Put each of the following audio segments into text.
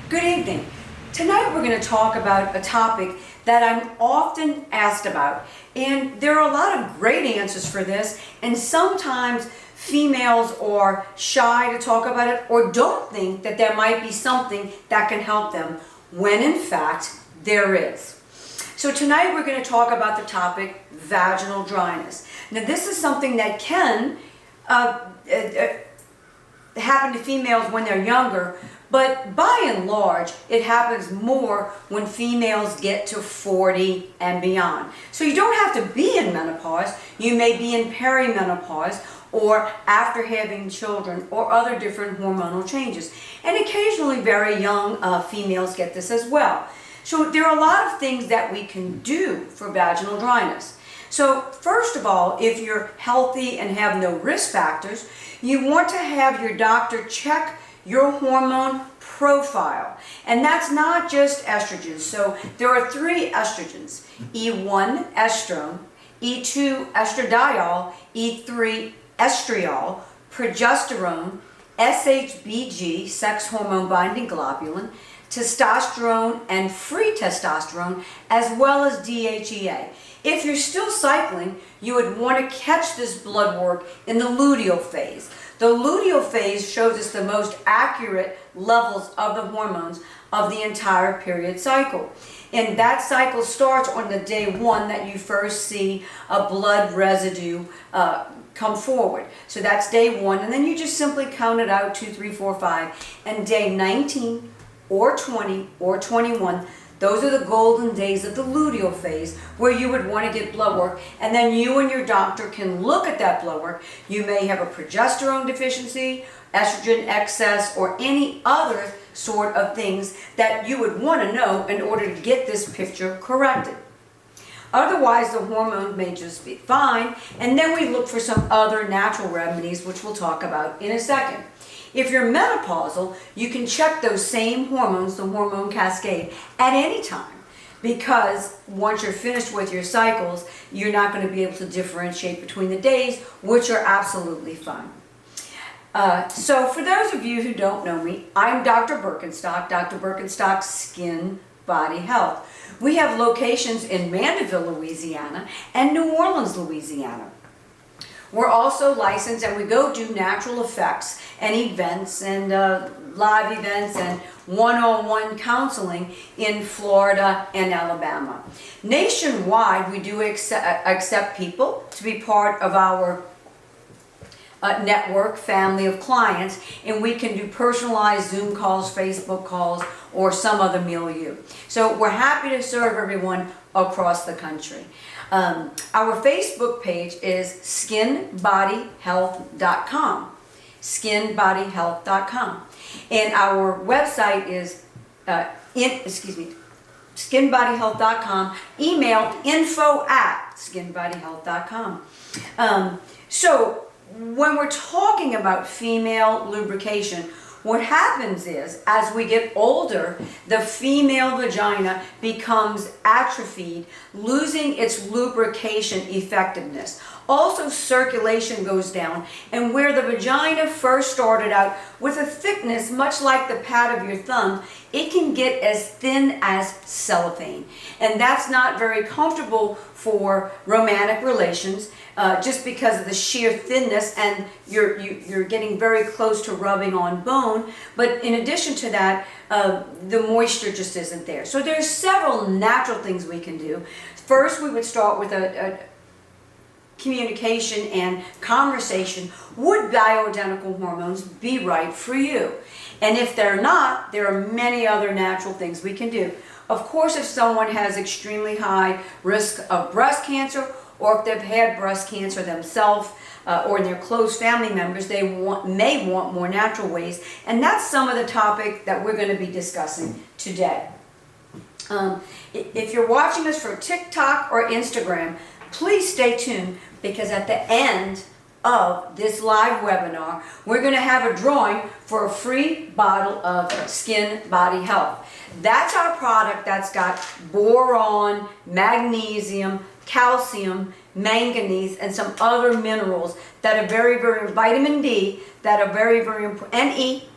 Good evening. Tonight we're going to talk about a topic that I'm often asked about, and there are a lot of great answers for this, and sometimes females are shy to talk about it or don't think that there might be something that can help them, when in fact there is. So tonight we're going to talk about the topic vaginal dryness. Now this is something that can happen to females when they're younger, but by and large, it happens more when females get to 40 and beyond. So you don't have to be in menopause. You may be in perimenopause or after having children or other different hormonal changes. And occasionally very young females get this as well. So there are a lot of things that we can do for vaginal dryness. So first of all, if you're healthy and have no risk factors, you want to have your doctor check your hormone profile. And that's not just estrogens. So there are 3 estrogens: E1 estrone, E2 estradiol, E3 estriol, progesterone, SHBG, sex hormone binding globulin, testosterone and free testosterone, as well as DHEA. If you're still cycling, you would want to catch this blood work in the luteal phase. The luteal phase shows us the most accurate levels of the hormones of the entire period cycle. And that cycle starts on the day 1 that you first see a blood residue come forward. So that's day 1, and then you just simply count it out, 2, 3, 4, 5, and day 19 or 20 or 21, those are the golden days of the luteal phase where you would want to get blood work, and then you and your doctor can look at that blood work. You may have a progesterone deficiency, estrogen excess, or any other sort of things that you would want to know in order to get this picture corrected. Otherwise, the hormone may just be fine, and then we look for some other natural remedies, which we'll talk about in a second. If you're menopausal, you can check those same hormones, the hormone cascade, at any time, because once you're finished with your cycles, you're not going to be able to differentiate between the days, which are absolutely fine. So for those of you who don't know me, I'm Dr. Birkenstock, Dr. Birkenstock's Skin Body Health. We have locations in Mandeville, Louisiana, and New Orleans, Louisiana. We're also licensed, and we go do natural effects and events and live events and one-on-one counseling in Florida and Alabama. Nationwide, we do accept people to be part of our network family of clients, and we can do personalized Zoom calls, Facebook calls, or some other milieu. So we're happy to serve everyone across the country. Our Facebook page is skinbodyhealth.com, skinbodyhealth.com, and our website is skinbodyhealth.com. Email info@skinbodyhealth.com. So when we're talking about female lubrication, what happens is, as we get older, the female vagina becomes atrophied, losing its lubrication effectiveness. Also, circulation goes down, and where the vagina first started out with a thickness much like the pad of your thumb, it can get as thin as cellophane. And that's not very comfortable for romantic relations, just because of the sheer thinness, and you're getting very close to rubbing on bone. But in addition to that, the moisture just isn't there. So there's several natural things we can do. First, we would start with a communication and conversation. Would bioidentical hormones be right for you? And if they're not, there are many other natural things we can do. Of course, if someone has extremely high risk of breast cancer, or if they've had breast cancer themselves, or in their close family members, they may want more natural ways. And that's some of the topic that we're going to be discussing today. If you're watching us for TikTok or Instagram, please stay tuned, because at the end of this live webinar, we're going to have a drawing for a free bottle of Skin Body Health. That's our product that's got boron, magnesium, calcium, manganese, and some other minerals that are vitamin D, that are very important, and E,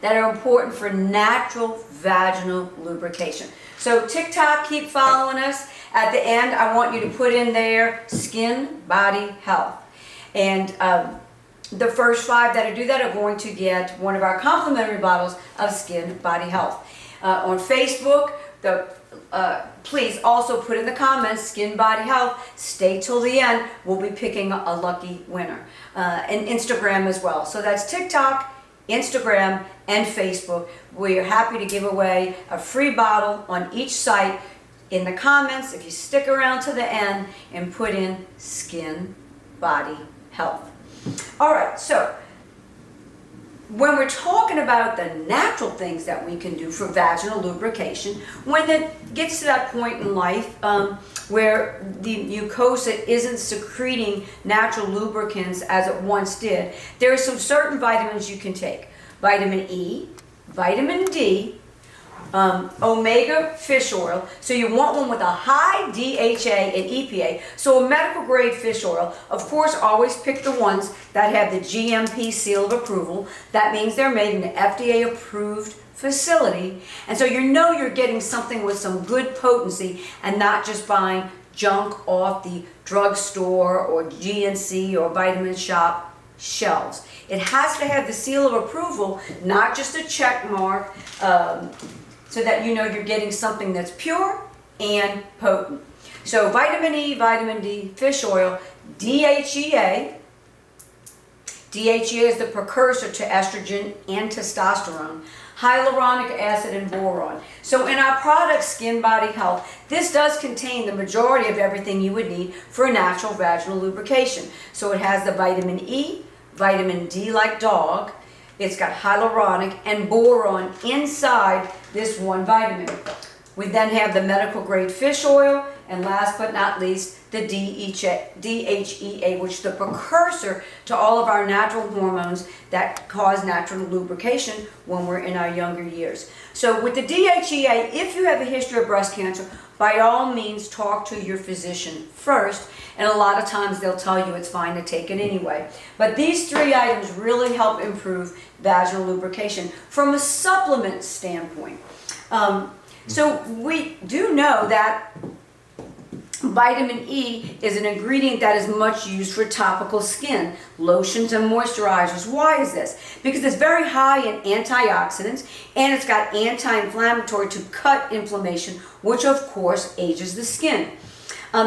that are important for natural vaginal lubrication. So TikTok, keep following us. At the end, I want you to put in there skin, body, health. And the first 5 that do that are going to get one of our complimentary bottles of Skin Body Health. On Facebook, please also put in the comments Skin Body Health. Stay till the end. We'll be picking a lucky winner. And Instagram as well. So that's TikTok, Instagram, and Facebook. We are happy to give away a free bottle on each site. In the comments, if you stick around to the end and put in Skin Body Health. All right, so when we're talking about the natural things that we can do for vaginal lubrication, when it gets to that point in life where the mucosa isn't secreting natural lubricants as it once did, there are some certain vitamins you can take. Vitamin E, vitamin D, omega fish oil. So you want one with a high DHA and EPA. So a medical grade fish oil, of course, always pick the ones that have the GMP seal of approval. That means they're made in an FDA approved facility. And so you know you're getting something with some good potency and not just buying junk off the drugstore or GNC or vitamin shop shelves. It has to have the seal of approval, not just a check mark, so that you know you're getting something that's pure and potent. So vitamin E, vitamin D, fish oil, DHEA. DHEA is the precursor to estrogen and testosterone. Hyaluronic acid and boron. So in our product, Skin Body Health, this does contain the majority of everything you would need for a natural vaginal lubrication. So it has the vitamin E, vitamin D like dog, it's got hyaluronic and boron inside this one vitamin. We then have the medical grade fish oil, and last but not least, the DHEA, which is the precursor to all of our natural hormones that cause natural lubrication when we're in our younger years. So with the DHEA, if you have a history of breast cancer, by all means talk to your physician first, and a lot of times they'll tell you it's fine to take it anyway. But these 3 items really help improve vaginal lubrication from a supplement standpoint. So we do know that vitamin E is an ingredient that is much used for topical skin, lotions and moisturizers. Why is this? Because it's very high in antioxidants and it's got anti-inflammatory to cut inflammation, which of course ages the skin.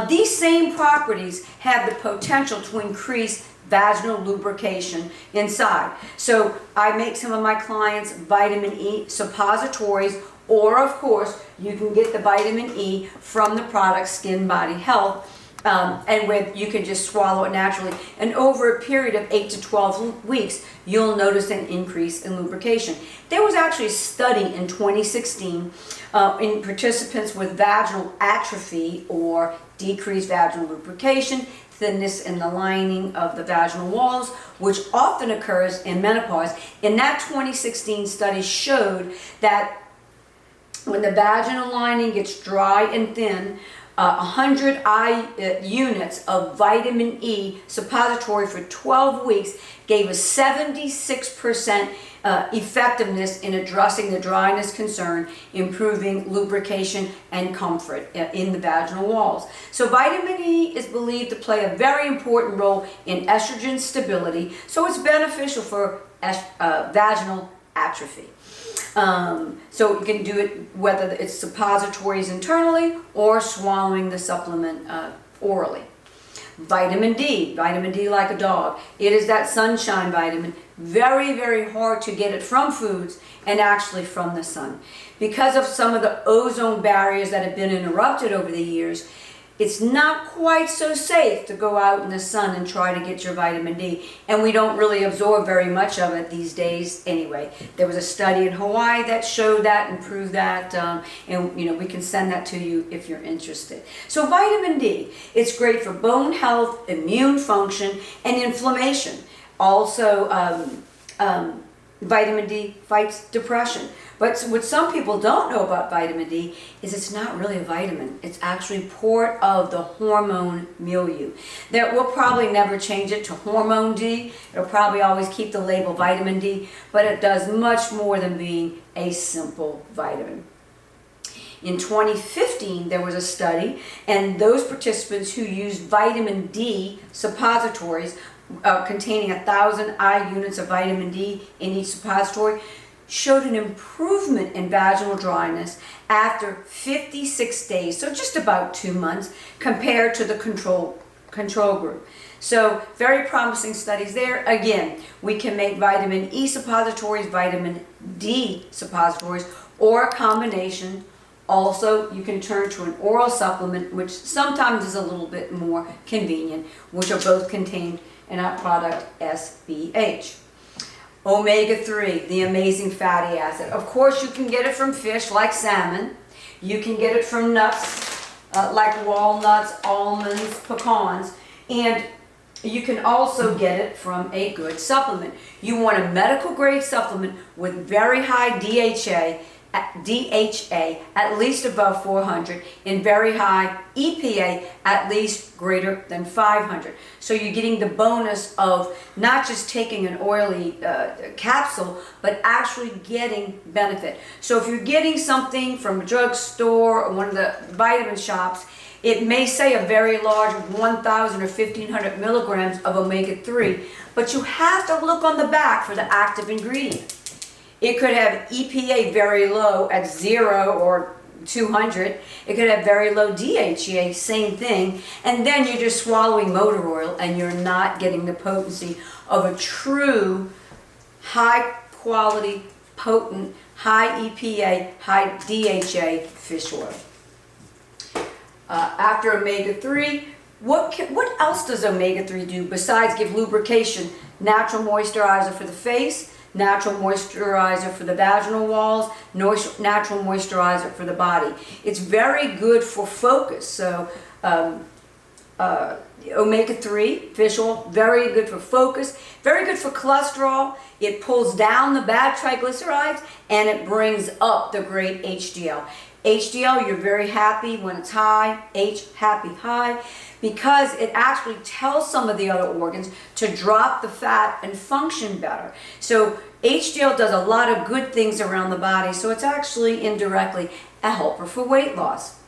These same properties have the potential to increase vaginal lubrication inside. So I make some of my clients vitamin E suppositories, or of course you can get the vitamin E from the product Skin Body Health, and you can just swallow it naturally. And over a period of 8 to 12 weeks, you'll notice an increase in lubrication. There was actually a study in 2016 in participants with vaginal atrophy or decreased vaginal lubrication, thinness in the lining of the vaginal walls, which often occurs in menopause. And that 2016 study showed that when the vaginal lining gets dry and thin, 100 units of vitamin E suppository for 12 weeks gave a 76% effectiveness in addressing the dryness concern, improving lubrication and comfort in the vaginal walls. So vitamin E is believed to play a very important role in estrogen stability, so it's beneficial for vaginal atrophy. So you can do it whether it's suppositories internally or swallowing the supplement orally. Vitamin D like a dog. It is that sunshine vitamin. Very, very hard to get it from foods and actually from the sun. Because of some of the ozone barriers that have been interrupted over the years, it's not quite so safe to go out in the sun and try to get your vitamin D. And we don't really absorb very much of it these days anyway. There was a study in Hawaii that showed that and proved that. And we can send that to you if you're interested. So vitamin D, it's great for bone health, immune function, and inflammation. Also, Vitamin D fights depression. But what some people don't know about vitamin D is it's not really a vitamin. It's actually part of the hormone milieu. That we'll probably never change it to hormone D. It'll probably always keep the label vitamin D, but it does much more than being a simple vitamin. In 2015, there was a study, and those participants who used vitamin D suppositories containing 1,000 eye units of vitamin D in each suppository showed an improvement in vaginal dryness after 56 days, so just about 2 months, compared to the control group. So very promising studies there. Again, we can make vitamin E suppositories, vitamin D suppositories, or a combination. Also, you can turn to an oral supplement, which sometimes is a little bit more convenient, which are both contained in our product SBH. Omega-3, the amazing fatty acid. Of course, you can get it from fish like salmon. You can get it from nuts like walnuts, almonds, pecans. And you can also get it from a good supplement. You want a medical grade supplement with very high DHA at least above 400 and very high EPA at least greater than 500. So you're getting the bonus of not just taking an oily capsule, but actually getting benefit. So if you're getting something from a drugstore or one of the vitamin shops, it may say a very large 1,000 or 1,500 milligrams of omega-3, but you have to look on the back for the active ingredient. It could have EPA very low at 0 or 200. It could have very low DHA, same thing. And then you're just swallowing motor oil and you're not getting the potency of a true high quality, potent, high EPA, high DHA fish oil. After omega-3, what else does omega-3 do besides give lubrication? Natural moisturizer for the face, natural moisturizer for the vaginal walls, natural moisturizer for the body. It's very good for focus. So omega-3 fish oil, very good for focus, very good for cholesterol. It pulls down the bad triglycerides and it brings up the great HDL. HDL, you're very happy when it's high, happy high, because it actually tells some of the other organs to drop the fat and function better. So HDL does a lot of good things around the body, so it's actually indirectly a helper for weight loss.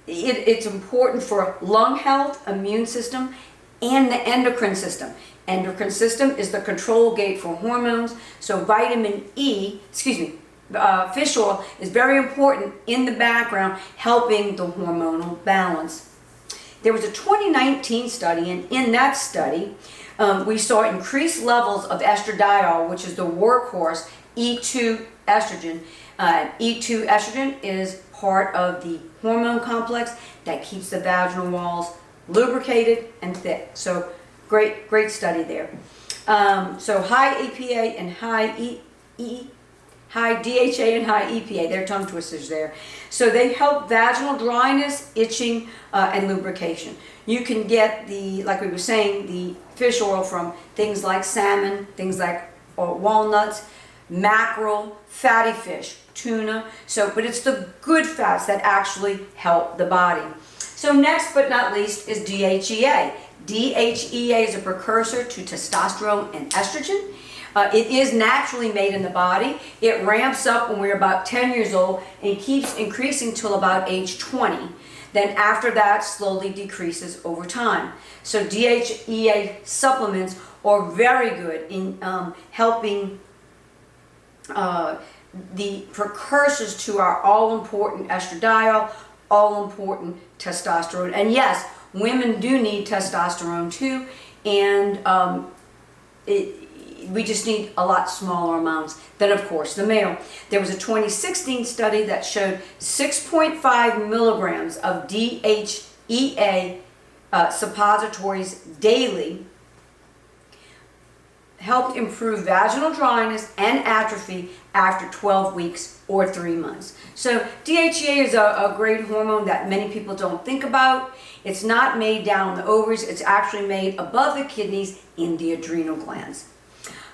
It's important for lung health, immune system, and the endocrine system. Endocrine system is the control gate for hormones, so fish oil is very important in the background, helping the hormonal balance. There was a 2019 study, and in that study, we saw increased levels of estradiol, which is the workhorse E2 estrogen. E2 estrogen is part of the hormone complex that keeps the vaginal walls lubricated and thick. So great study there. So high EPA and high DHA and high EPA, they're tongue twisters there. So they help vaginal dryness, itching, and lubrication. You can get like we were saying, the fish oil from things like salmon, things like walnuts, mackerel, fatty fish, tuna. But it's the good fats that actually help the body. So next but not least is DHEA. DHEA is a precursor to testosterone and estrogen. It is naturally made in the body. It ramps up when we're about 10 years old and keeps increasing till about age 20. Then after that, slowly decreases over time. So DHEA supplements are very good in helping the precursors to our all-important estradiol, all-important testosterone. And yes, women do need testosterone too, and we just need a lot smaller amounts than, of course, the male. There was a 2016 study that showed 6.5 milligrams of DHEA suppositories daily helped improve vaginal dryness and atrophy after 12 weeks or 3 months. So DHEA is a great hormone that many people don't think about. It's not made down the ovaries. It's actually made above the kidneys in the adrenal glands.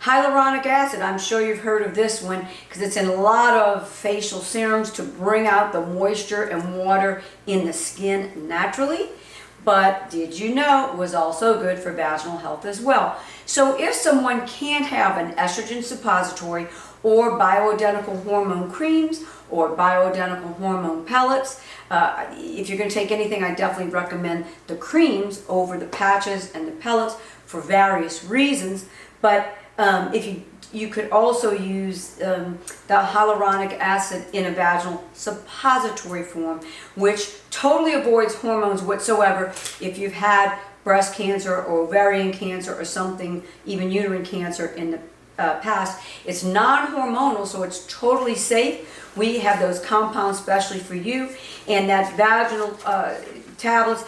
Hyaluronic acid, I'm sure you've heard of this one because it's in a lot of facial serums to bring out the moisture and water in the skin naturally. But did you know it was also good for vaginal health as well? So if someone can't have an estrogen suppository or bioidentical hormone creams or bioidentical hormone pellets, if you're going to take anything, I definitely recommend the creams over the patches and the pellets for various reasons. But if you could also use the hyaluronic acid in a vaginal suppository form, which totally avoids hormones whatsoever. If you've had breast cancer or ovarian cancer or something, even uterine cancer in the past, it's non-hormonal, so it's totally safe. We have those compounds specially for you, and that vaginal tablets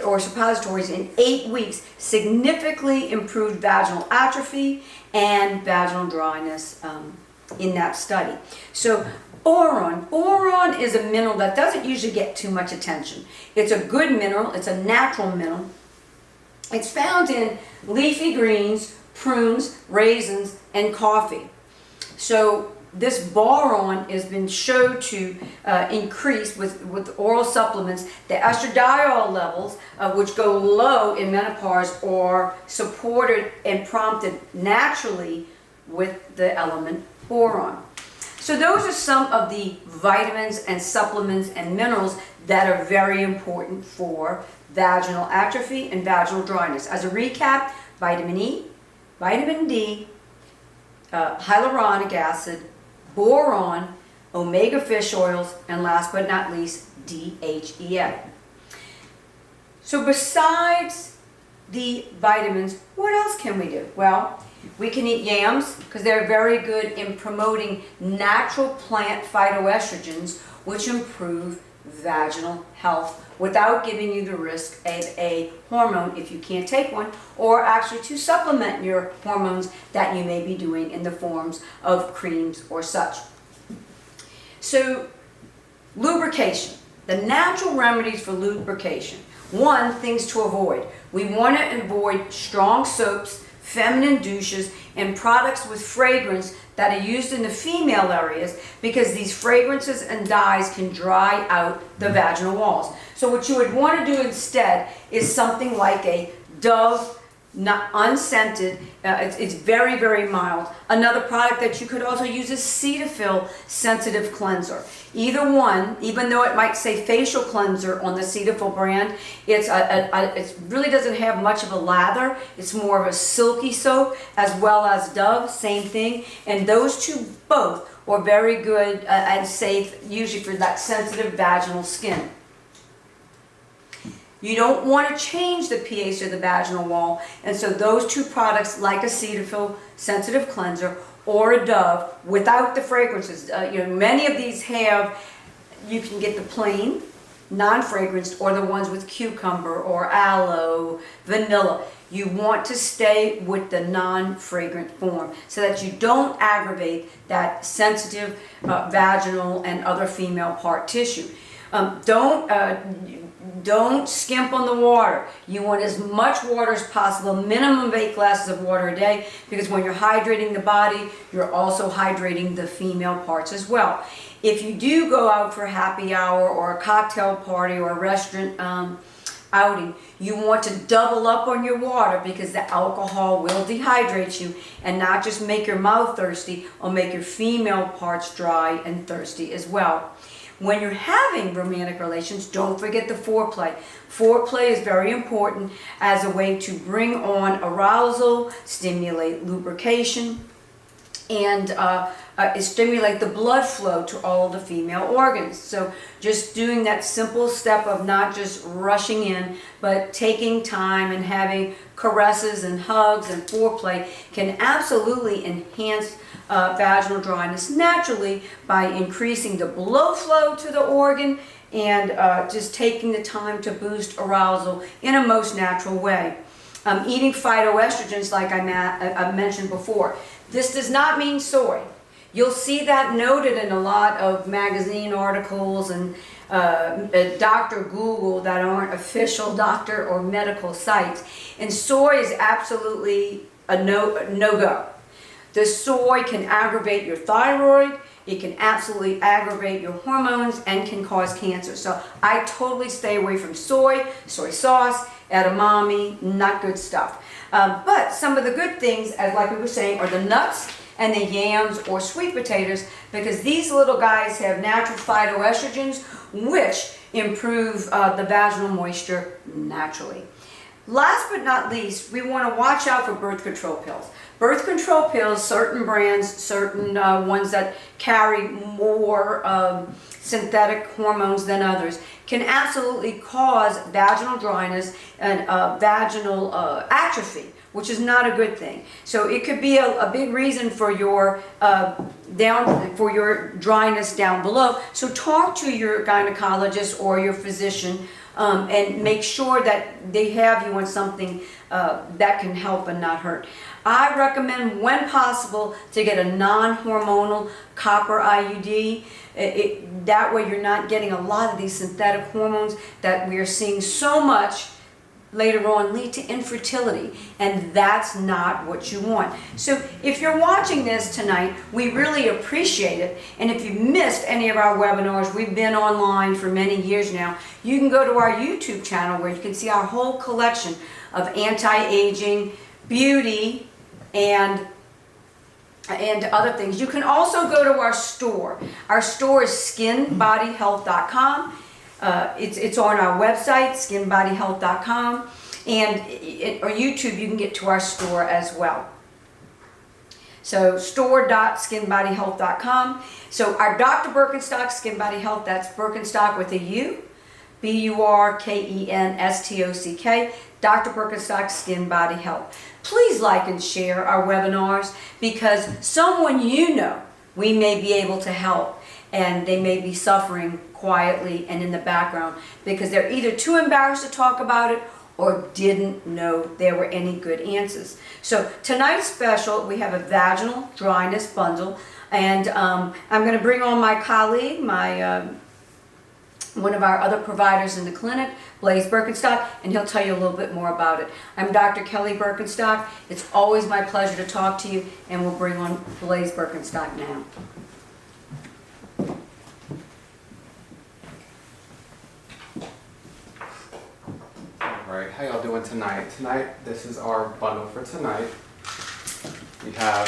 or suppositories in 8 weeks significantly improved vaginal atrophy and vaginal dryness in that study. So boron is a mineral that doesn't usually get too much attention. It's a good mineral, it's a natural mineral. It's found in leafy greens, prunes, raisins, and coffee. So this boron has been shown to increase with oral supplements the estradiol levels, which go low in menopause, are supported and prompted naturally with the element boron. So those are some of the vitamins and supplements and minerals that are very important for vaginal atrophy and vaginal dryness. As a recap, vitamin E, vitamin D, hyaluronic acid, boron, omega fish oils, and last but not least, DHEA. So besides the vitamins, what else can we do? Well, we can eat yams because they're very good in promoting natural plant phytoestrogens, which improve vaginal health without giving you the risk of a hormone if you can't take one, or actually to supplement your hormones that you may be doing in the forms of creams or such. So lubrication, the natural remedies for lubrication. One, things to avoid. We want to avoid strong soaps, feminine douches, and products with fragrance that are used in the female areas, because these fragrances and dyes can dry out the vaginal walls. So what you would want to do instead is something like a Dove, not unscented, it's very, very mild. Another product that you could also use is Cetaphil Sensitive Cleanser. Either one, even though it might say facial cleanser on the Cetaphil brand, it really doesn't have much of a lather. It's more of a silky soap, as well as Dove, same thing. And those two both are very good and safe, usually for that sensitive vaginal skin. You don't want to change the pH of the vaginal wall, and so those two products, like a Cetaphil Sensitive Cleanser or a Dove, without the fragrances. Many of these have, you can get the plain, non-fragranced, or the ones with cucumber or aloe, vanilla. You want to stay with the non-fragrant form so that you don't aggravate that sensitive vaginal and other female part tissue. Don't skimp on the water. You want as much water as possible, minimum 8 glasses of water a day, because when you're hydrating the body, you're also hydrating the female parts as well. If you do go out for a happy hour or a cocktail party or a restaurant outing, you want to double up on your water, because the alcohol will dehydrate you and not just make your mouth thirsty, or make your female parts dry and thirsty as well. When you're having romantic relations, don't forget the foreplay. Foreplay is very important as a way to bring on arousal, stimulate lubrication, and stimulate the blood flow to all the female organs. So just doing that simple step of not just rushing in, but taking time and having caresses and hugs and foreplay can absolutely enhance vaginal dryness naturally by increasing the blood flow to the organ and just taking the time to boost arousal in a most natural way. Eating phytoestrogens, like I mentioned before. This does not mean soy. You'll see that noted in a lot of magazine articles and Dr. Google that aren't official doctor or medical sites. And soy is absolutely a no-go. The soy can aggravate your thyroid. It can absolutely aggravate your hormones and can cause cancer. So I totally stay away from soy sauce, edamame, not good stuff. But some of the good things, as like we were saying, are the nuts and the yams or sweet potatoes, because these little guys have natural phytoestrogens, which improve the vaginal moisture naturally. Last but not least, we want to watch out for birth control pills. Birth control pills, certain brands, certain ones that carry more synthetic hormones than others, can absolutely cause vaginal dryness and vaginal atrophy, which is not a good thing. So it could be a big reason for your dryness down below. So talk to your gynecologist or your physician and make sure that they have you on something that can help and not hurt. I recommend, when possible, to get a non-hormonal copper IUD. That way you're not getting a lot of these synthetic hormones that we are seeing so much later on lead to infertility, and that's not what you want. So if you're watching this tonight, we really appreciate it. And if you missed any of our webinars, we've been online for many years now. You can go to our YouTube channel where you can see our whole collection of anti-aging, beauty, and other things. You can also go to our store. Our store is skinbodyhealth.com. It's on our website, skinbodyhealth.com, and or YouTube, you can get to our store as well. So store.skinbodyhealth.com. So our Dr. Birkenstock Skin Body Health, that's Birkenstock with a U, Burkenstock, Dr. Birkenstock Skin Body Health. Please like and share our webinars, because someone you know we may be able to help, and they may be suffering quietly and in the background because they're either too embarrassed to talk about it or didn't know there were any good answers. So tonight's special, we have a vaginal dryness bundle, and I'm going to bring on my colleague, one of our other providers in the clinic, Blaise Birkenstock, and he'll tell you a little bit more about it. I'm Dr. Kelly Birkenstock. It's always my pleasure to talk to you, and we'll bring on Blaise Birkenstock now. Alright, how y'all doing tonight? Tonight, this is our bundle for tonight. We have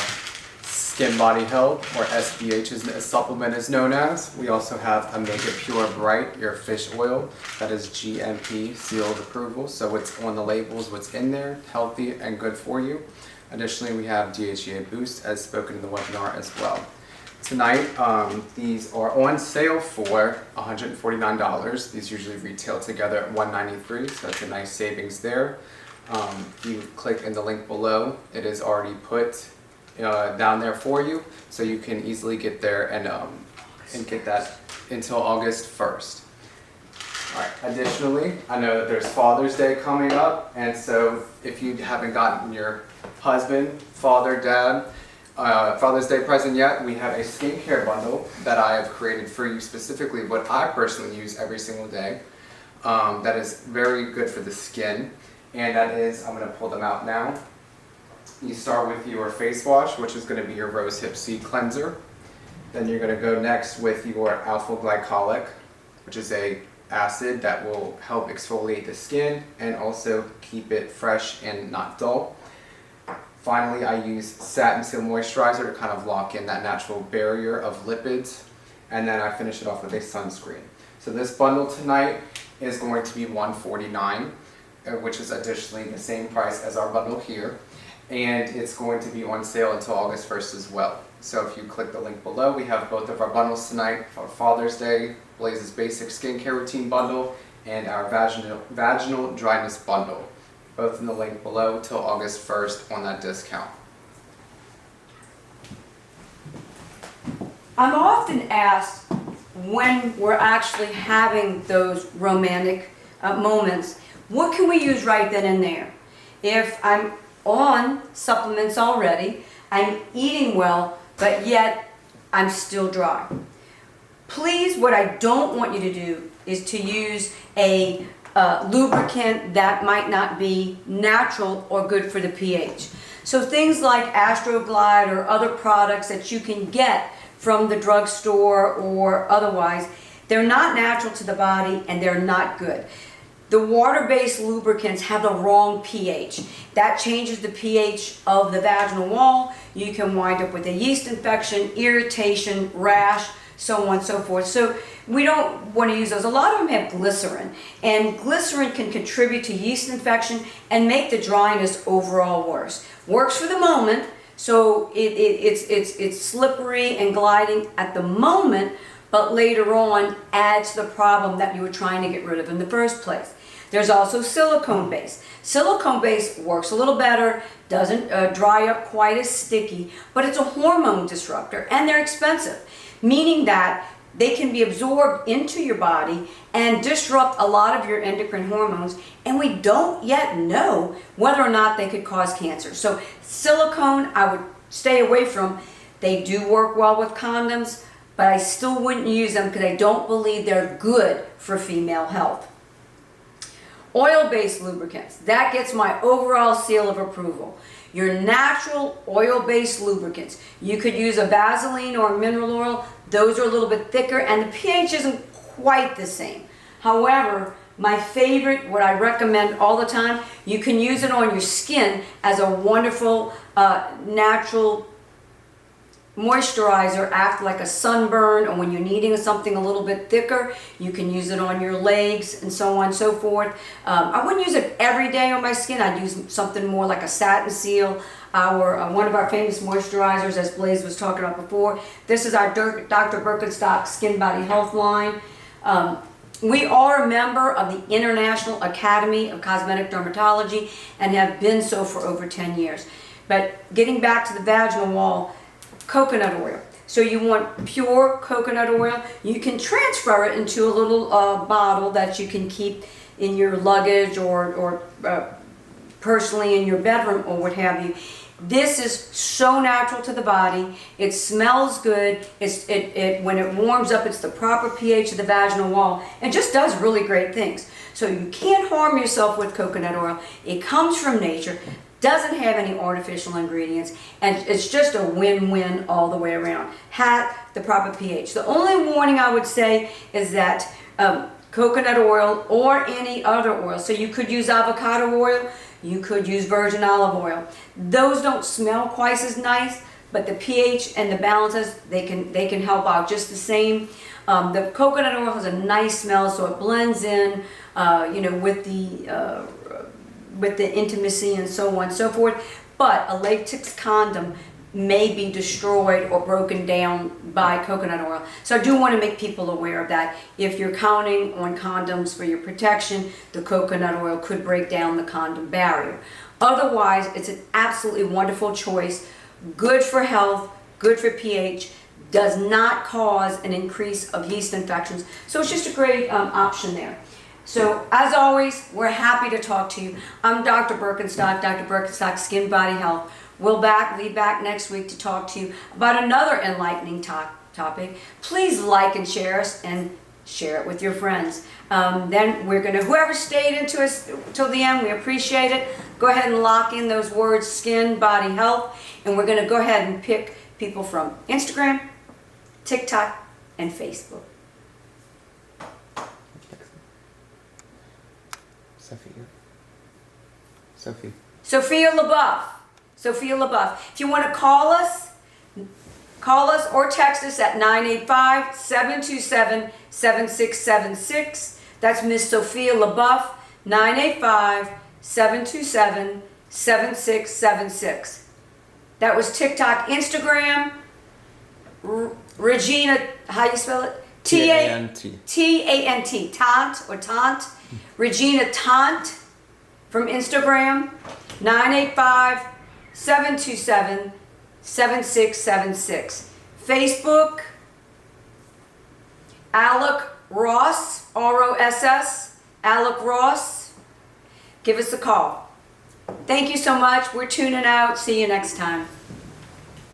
Skin Body Health, or SBH as a supplement is known as. We also have Omega Pure Bright, your fish oil, that is GMP sealed approval, so it's on the labels what's in there, healthy and good for you. Additionally, we have DHEA Boost, as spoken in the webinar as well. Tonight, these are on sale for $149. These usually retail together at $193, so that's a nice savings there. If you click in the link below, it is already put down there for you, so you can easily get there and get that until August 1st. Alright, additionally, I know that there's Father's Day coming up, and so if you haven't gotten your husband, father, dad, Father's Day present yet, we have a skincare bundle that I have created for you, specifically what I personally use every single day. That is very good for the skin, and that is, I'm going to pull them out now. You start with your face wash, which is going to be your rose hip seed cleanser. Then you're going to go next with your alpha glycolic, which is a acid that will help exfoliate the skin and also keep it fresh and not dull. Finally, I use Satin Seal Moisturizer to kind of lock in that natural barrier of lipids, and then I finish it off with a sunscreen. So this bundle tonight is going to be $149, which is additionally the same price as our bundle here, and it's going to be on sale until August 1st as well. So if you click the link below, we have both of our bundles tonight for Father's Day, Blaise's Basic Skincare Routine Bundle, and our Vaginal Dryness Bundle. Both in the link below till August 1st on that discount. I'm often asked when we're actually having those romantic moments, what can we use right then and there? If I'm on supplements already, I'm eating well, but yet I'm still dry. Please, what I don't want you to do is to use a lubricant that might not be natural or good for the pH. So things like Astroglide or other products that you can get from the drugstore or otherwise, they're not natural to the body and they're not good. The water-based lubricants have the wrong pH. That changes the pH of the vaginal wall. You can wind up with a yeast infection, irritation, rash, so on and so forth. So we don't want to use those. A lot of them have glycerin, and glycerin can contribute to yeast infection and make the dryness overall worse. Works for the moment, so it's slippery and gliding at the moment, but later on adds to the problem that you were trying to get rid of in the first place. There's also silicone base. Silicone base works a little better, doesn't dry up quite as sticky, but it's a hormone disruptor and they're expensive, meaning that they can be absorbed into your body and disrupt a lot of your endocrine hormones, and we don't yet know whether or not they could cause cancer. So silicone, I would stay away from. They do work well with condoms, but I still wouldn't use them because I don't believe they're good for female health. Oil-based lubricants, that gets my overall seal of approval. Your natural oil-based lubricants, you could use a Vaseline or a mineral oil. Those are a little bit thicker and the pH isn't quite the same. However, my favorite, what I recommend all the time, you can use it on your skin as a wonderful natural moisturizer after like a sunburn, or when you're needing something a little bit thicker. You can use it on your legs and so on and so forth. I wouldn't use it every day on my skin. I'd use something more like a Satin Seal, one of our famous moisturizers, as Blaze was talking about before. This is our Dr. Birkenstock Skin Body Health line. We are a member of the International Academy of Cosmetic Dermatology and have been so for over 10 years. But getting back to the vaginal wall, coconut oil. So you want pure coconut oil. You can transfer it into a little bottle that you can keep in your luggage or personally in your bedroom or what have you. This is so natural to the body. It smells good. When it warms up, it's the proper pH of the vaginal wall and just does really great things. So you can't harm yourself with coconut oil. It comes from nature, doesn't have any artificial ingredients, and it's just a win-win all the way around. The proper pH. The only warning I would say is that coconut oil or any other oil, so you could use avocado oil, you could use virgin olive oil. Those don't smell quite as nice, but the pH and the balances, they can help out just the same. The coconut oil has a nice smell, so it blends in, with the intimacy and so on and so forth. But a latex condom may be destroyed or broken down by coconut oil. So I do want to make people aware of that. If you're counting on condoms for your protection, the coconut oil could break down the condom barrier. Otherwise, it's an absolutely wonderful choice. Good for health, good for pH, does not cause an increase of yeast infections. So it's just a great option there. So, as always, we're happy to talk to you. I'm Dr. Birkenstock, Dr. Birkenstock Skin Body Health. We'll be back next week to talk to you about another enlightening topic. Please like and share us and share it with your friends. Then we're going to, whoever stayed into us till the end, we appreciate it. Go ahead and lock in those words, skin, body, health. And we're going to go ahead and pick people from Instagram, TikTok, and Facebook. Sophia LaBeouf. Sophia LaBeouf. If you want to call us or text us at 985-727-7676. That's Miss Sophia LaBeouf, 985-727-7676. That was TikTok. Instagram, Regina, how you spell it? T-A-N-T. T-A-N-T. Tant or Tant. Regina Tant from Instagram, 985-727-7676. Facebook, Alec Ross, R-O-S-S, Alec Ross. Give us a call. Thank you so much. We're tuning out. See you next time.